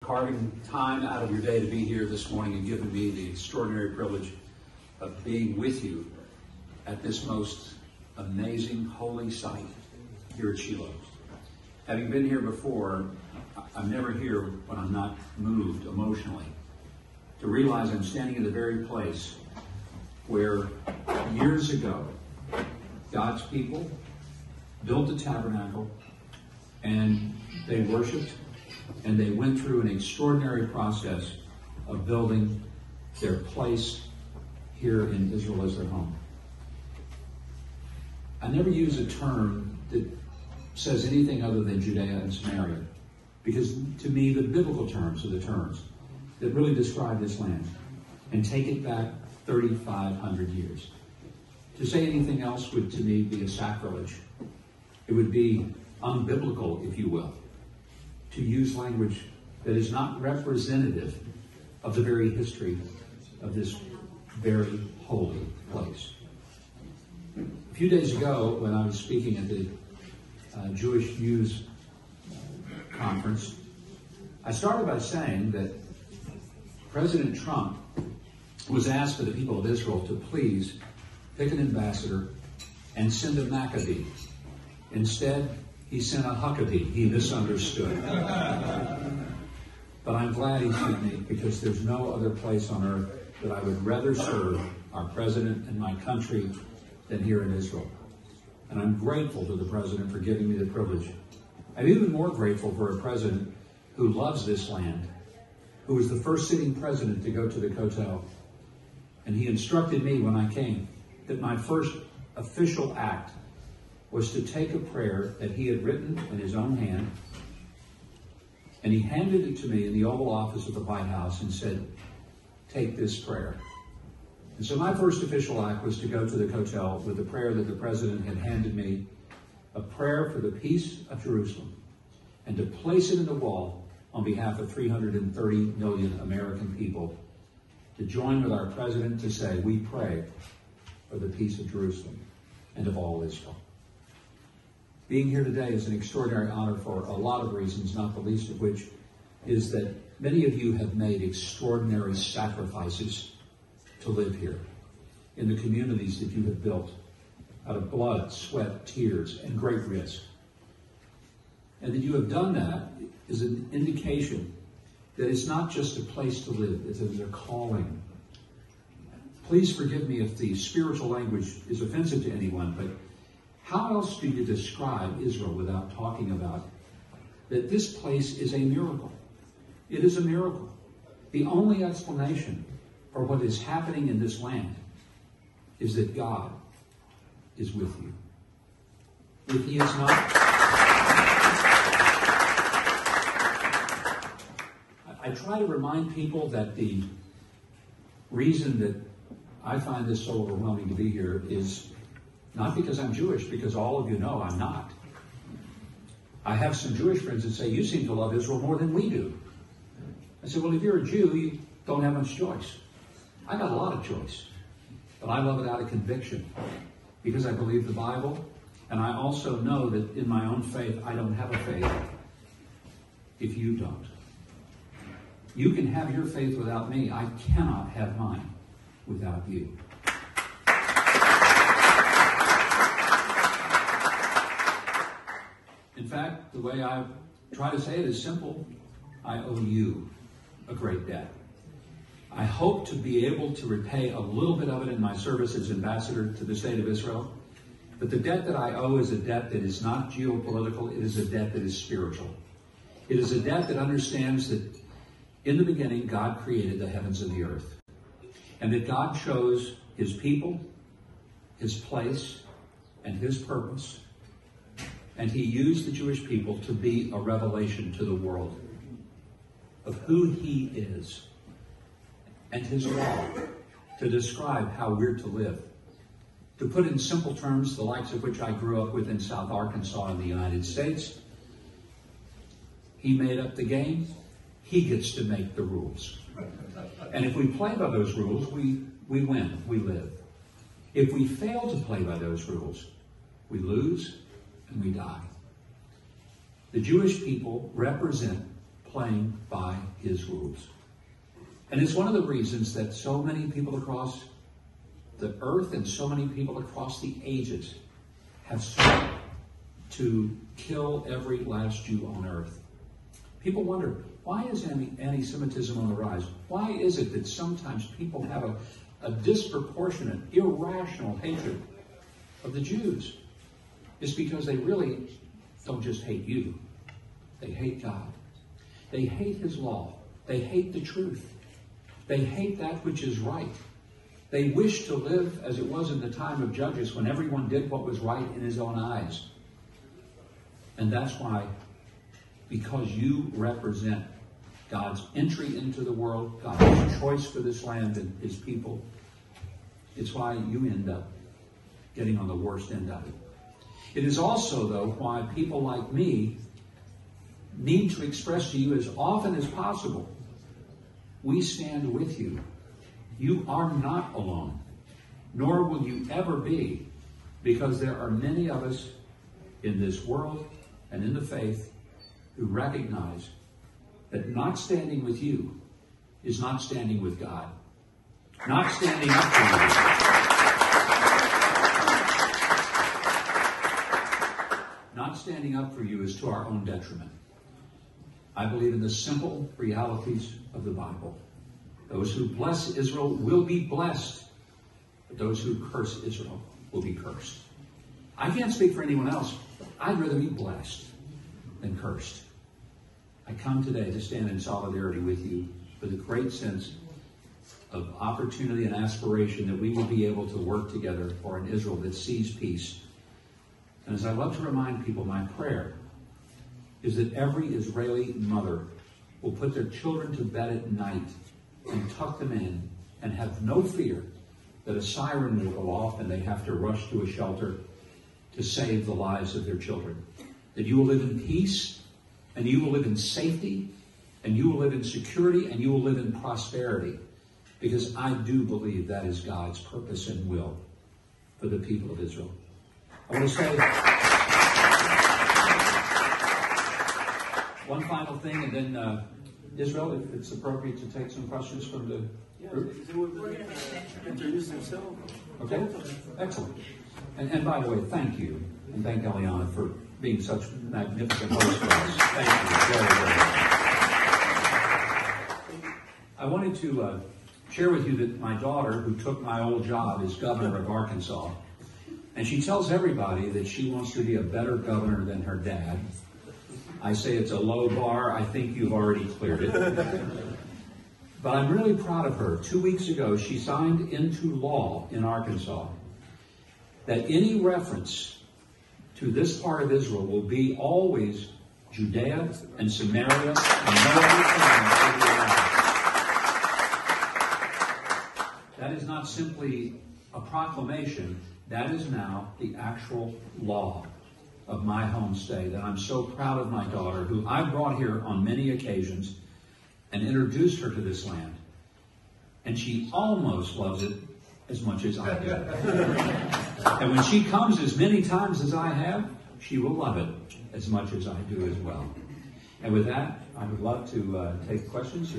carving time out of your day to be here this morning and giving me the extraordinary privilege of being with you at this most amazing holy site here at Shiloh. Having been here before, I'm never here when I'm not moved emotionally to realize I'm standing in the very place where years ago God's people built the tabernacle and they worshiped and they went through an extraordinary process of building their place here in Israel as their home. I never use a term that says anything other than Judea and Samaria, because to me the biblical terms are the terms that really describe this land and take it back 3,500 years. To say anything else would to me be a sacrilege. It would be unbiblical, if you will, to use language that is not representative of the very history of this very holy place. A few days ago, when I was speaking at the Jewish News Conference, I started by saying that President Trump was asked by the people of Israel to please pick an ambassador and send a Maccabi. Instead, he sent a Huckabee. He misunderstood. But I'm glad he sent me, because there's no other place on earth that I would rather serve our president and my country than here in Israel. And I'm grateful to the president for giving me the privilege. I'm even more grateful for a president who loves this land, who was the first sitting president to go to the Kotel. And he instructed me when I came that my first official act was to take a prayer that he had written in his own hand, and he handed it to me in the Oval Office of the White House and said, "Take this prayer." And so my first official act was to go to the Kotel with the prayer that the president had handed me, a prayer for the peace of Jerusalem, and to place it in the wall on behalf of 330 million American people, to join with our president to say, we pray for the peace of Jerusalem and of all Israel. Being here today is an extraordinary honor for a lot of reasons, not the least of which is that many of you have made extraordinary sacrifices to live here in the communities that you have built out of blood, sweat, tears, and great risk. And that you have done that is an indication that it's not just a place to live, it's a calling. Please forgive me if the spiritual language is offensive to anyone, but how else do you describe Israel without talking about that this place is a miracle? It is a miracle. The only explanation for what is happening in this land is that God is with you. If he is not, I try to remind people that the reason that I find this so overwhelming to be here is not because I'm Jewish, because all of you know I'm not. I have some Jewish friends that say, you seem to love Israel more than we do. I said, well, if you're a Jew, you don't have much choice. I got a lot of choice, but I love it out of conviction because I believe the Bible, and I also know that in my own faith, I don't have a faith if you don't. You can have your faith without me. I cannot have mine without you. In fact, the way I try to say it is simple. I owe you a great debt. I hope to be able to repay a little bit of it in my service as ambassador to the state of Israel. But the debt that I owe is a debt that is not geopolitical. It is a debt that is spiritual. It is a debt that understands that in the beginning, God created the heavens and the earth. And that God chose his people, his place, and his purpose. And he used the Jewish people to be a revelation to the world of who he is and his law, to describe how we're to live. To put in simple terms, the likes of which I grew up with in South Arkansas in the United States, he made up the game. He gets to make the rules. And if we play by those rules, we win, we live. If we fail to play by those rules, we lose and we die. The Jewish people represent playing by his rules. And it's one of the reasons that so many people across the earth and so many people across the ages have sought to kill every last Jew on earth. People wonder, why is anti-Semitism on the rise? Why is it that sometimes people have a disproportionate, irrational hatred of the Jews? It's because they really don't just hate you. They hate God. They hate his law. They hate the truth. They hate that which is right. They wish to live as it was in the time of Judges, when everyone did what was right in his own eyes. And that's why, because you represent God's entry into the world, God's choice for this land and his people, it's why you end up getting on the worst end of it. It is also, though, why people like me need to express to you as often as possible, we stand with you. You are not alone, nor will you ever be, because there are many of us in this world and in the faith who recognize that not standing with you is not standing with God. Not standing up for you. Not standing up for you is to our own detriment. I believe in the simple realities of the Bible. Those who bless Israel will be blessed, but those who curse Israel will be cursed. I can't speak for anyone else, but I'd rather be blessed than cursed. I come today to stand in solidarity with you with a great sense of opportunity and aspiration that we will be able to work together for an Israel that sees peace. And as I love to remind people, my prayer is that every Israeli mother will put their children to bed at night and tuck them in and have no fear that a siren will go off and they have to rush to a shelter to save the lives of their children. That you will live in peace, and you will live in safety, and you will live in security, and you will live in prosperity. Because I do believe that is God's purpose and will for the people of Israel. I want to say one final thing, and then Israel, if it's appropriate to take some questions from the group. Introduce themselves. Okay, excellent. And by the way, thank you, and thank Eliana for being such magnificent host for us. Thank you very, very much. I wanted to share with you that my daughter, who took my old job as governor of Arkansas, and she tells everybody that she wants to be a better governor than her dad. I say it's a low bar. I think you've already cleared it. But I'm really proud of her. 2 weeks ago, she signed into law in Arkansas that any reference to this part of Israel will be always Judea and Samaria and no other thing over the land. That is not simply a proclamation. That is now the actual law of my home state. And I'm so proud of my daughter, who I brought here on many occasions and introduced her to this land. And she almost loves it as much as I do. And when she comes as many times as I have, she will love it as much as I do as well. And with that, I would love to take questions.